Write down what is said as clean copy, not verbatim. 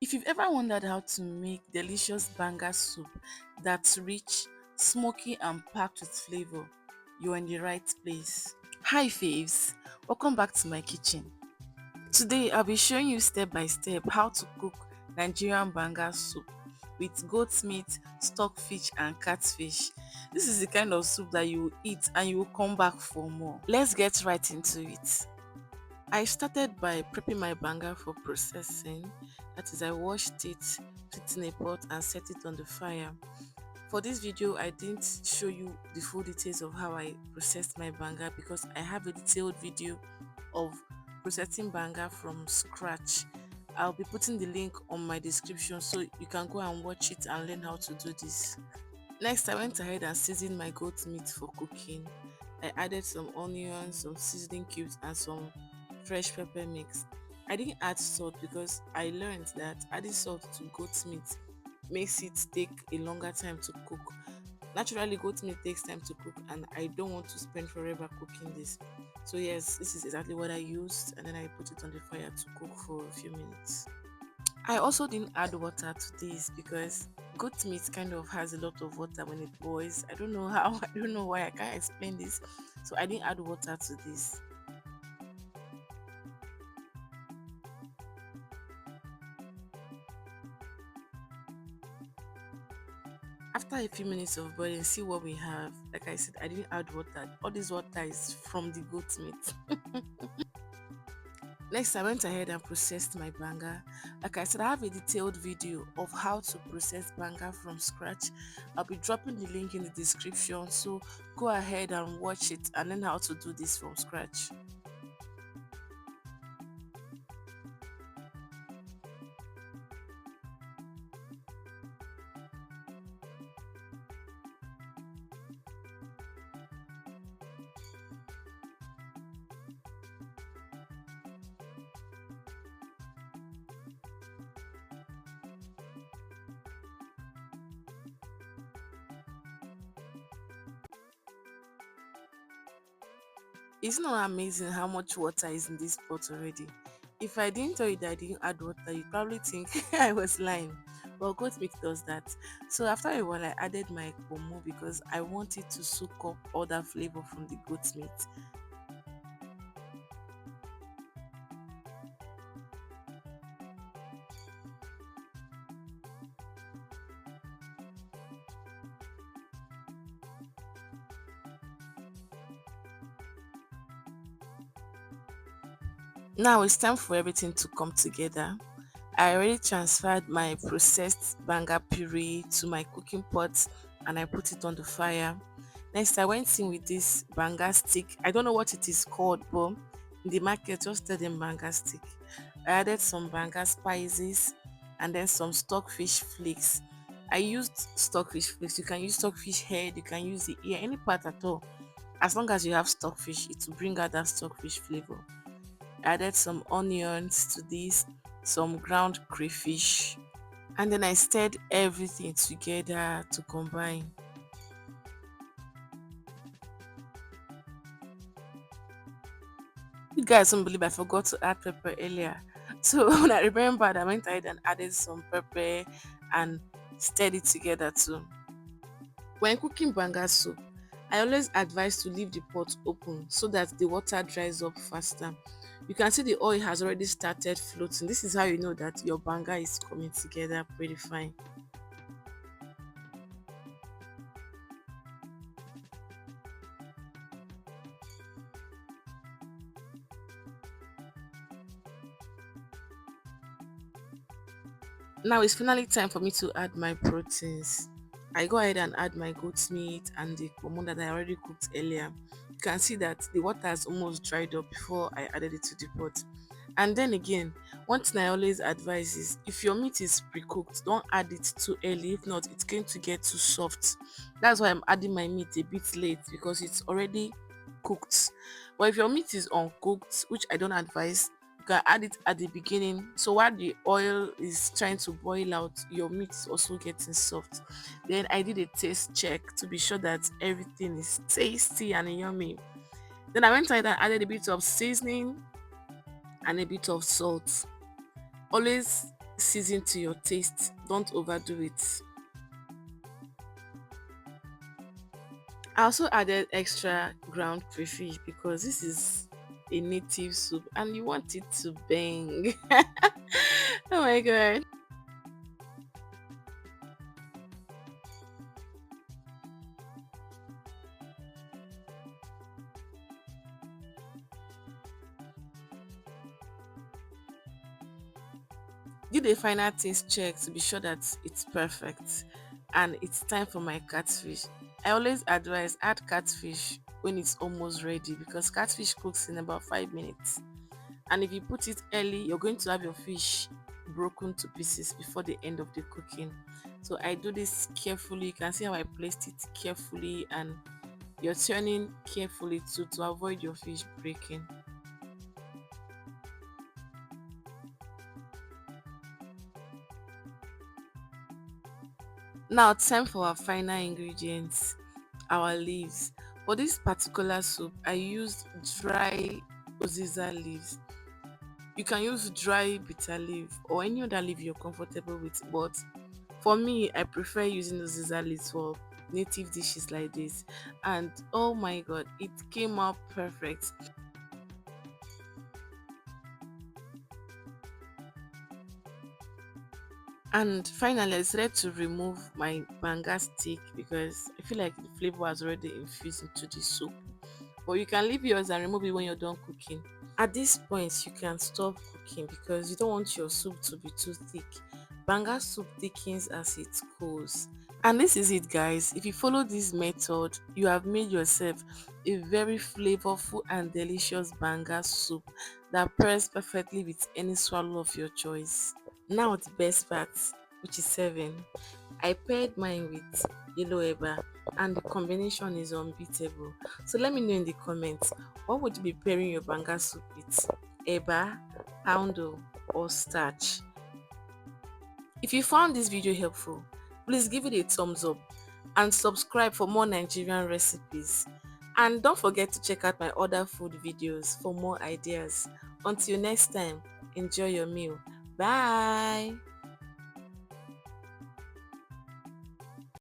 If you've ever wondered how to make delicious banga soup that's rich, smoky, and packed with flavor, you're in the right place. Hi faves, welcome back to my kitchen. Today I'll be showing you step by step how to cook Nigerian banga soup with goat meat, stockfish, and catfish. This is the kind of soup that you will eat and you will come back for more. Let's get right into it. I started by prepping my banga for processing. That is, I washed it, put it in a pot, and set it on the fire. For this video, I didn't show you the full details of how I processed my banga because I have a detailed video of processing banga from scratch. I'll be putting the link on my description so you can go and watch it and learn how to do this. Next, I went ahead and seasoned my goat meat for cooking. I added some onions, some seasoning cubes, and some fresh pepper mix. I didn't add salt because I learned that adding salt to goat meat makes it take a longer time to cook. Naturally, goat meat takes time to cook, and I don't want to spend forever cooking this. So, yes, this is exactly what I used, and then I put it on the fire to cook for a few minutes. I also didn't add water to this because goat meat kind of has a lot of water when it boils. I don't know how, I don't know why, I can't explain this. So I didn't add water to this. After a few minutes of boiling, see what we have. Like I said, I didn't add water. All this water is from the goat meat. Next, I went ahead and processed my banga. Like I said, I have a detailed video of how to process banga from scratch. I'll be dropping the link in the description, so go ahead and watch it and learn how to do this from scratch. It's not amazing how much water is in this pot already. If I didn't tell you that I didn't add water, you probably think I was lying. But goat meat does that. So after a while, I added my Kpomo because I wanted to soak up all that flavor from the goat meat. Now it's time for everything to come together. I already transferred my processed banga puree to my cooking pot and I put it on the fire. Next, I went in with this banga stick. I don't know what it is called, but in the market, just tell them banga stick. I added some banga spices and then some stockfish flakes. I used stockfish flakes. You can use stockfish head, you can use the ear, any part at all. As long as you have stockfish, it will bring out that stockfish flavor. Added some onions to this, some ground crayfish, and then I stirred everything together to combine. You guys don't believe I forgot to add pepper earlier. So when I remembered, I went ahead and added some pepper and stirred it together too. When cooking banga soup, I always advise to leave the pot open so that the water dries up faster. You can see the oil has already started floating. This is how you know that your banga is coming together pretty fine. Now it's finally time for me to add my proteins. I go ahead and add my goat meat and the kpomo that I already cooked earlier. You can see that the water has almost dried up before I added it to the pot. And then again, one thing I always advise is if your meat is pre-cooked, don't add it too early. If not, it's going to get too soft. That's why I'm adding my meat a bit late because it's already cooked. But if your meat is uncooked, which I don't advise, you can add it at the beginning. So while the oil is trying to boil out, your meat is also getting soft. Then I did a taste check to be sure that everything is tasty and yummy. Then I went ahead and added a bit of seasoning and a bit of salt. Always season to your taste. Don't overdo it. I also added extra ground crayfish because this is a native soup and you want it to bang. Oh my god. Do the final taste check to be sure that it's perfect. And it's time for my catfish. I always advise add catfish when it's almost ready because catfish cooks in about 5 minutes. And if you put it early, you're going to have your fish broken to pieces before the end of the cooking. So I do this carefully. You can see how I placed it carefully, and you're turning carefully to avoid your fish breaking. Now, time for our final ingredients, our leaves. For this particular soup, I used dry Uziza leaves. You can use dry bitter leaf or any other leaf you're comfortable with, but for me, I prefer using Uziza leaves for native dishes like this. And oh my god, it came out perfect. And finally, I decided to remove my banga stick because I feel like the flavor has already infused into the soup. But you can leave yours and remove it when you're done cooking. At this point, you can stop cooking because you don't want your soup to be too thick. Banga soup thickens as it cools. And this is it, guys. If you follow this method, you have made yourself a very flavorful and delicious banga soup that pairs perfectly with any swallow of your choice. Now the best part, which is serving. I paired mine with yellow eba and the combination is unbeatable. So let me know in the comments, what would you be pairing your banga soup with? Eba, poundo or starch? If you found this video helpful, please give it a thumbs up and subscribe for more Nigerian recipes. And don't forget to check out my other food videos for more ideas. Until next time, enjoy your meal. Bye.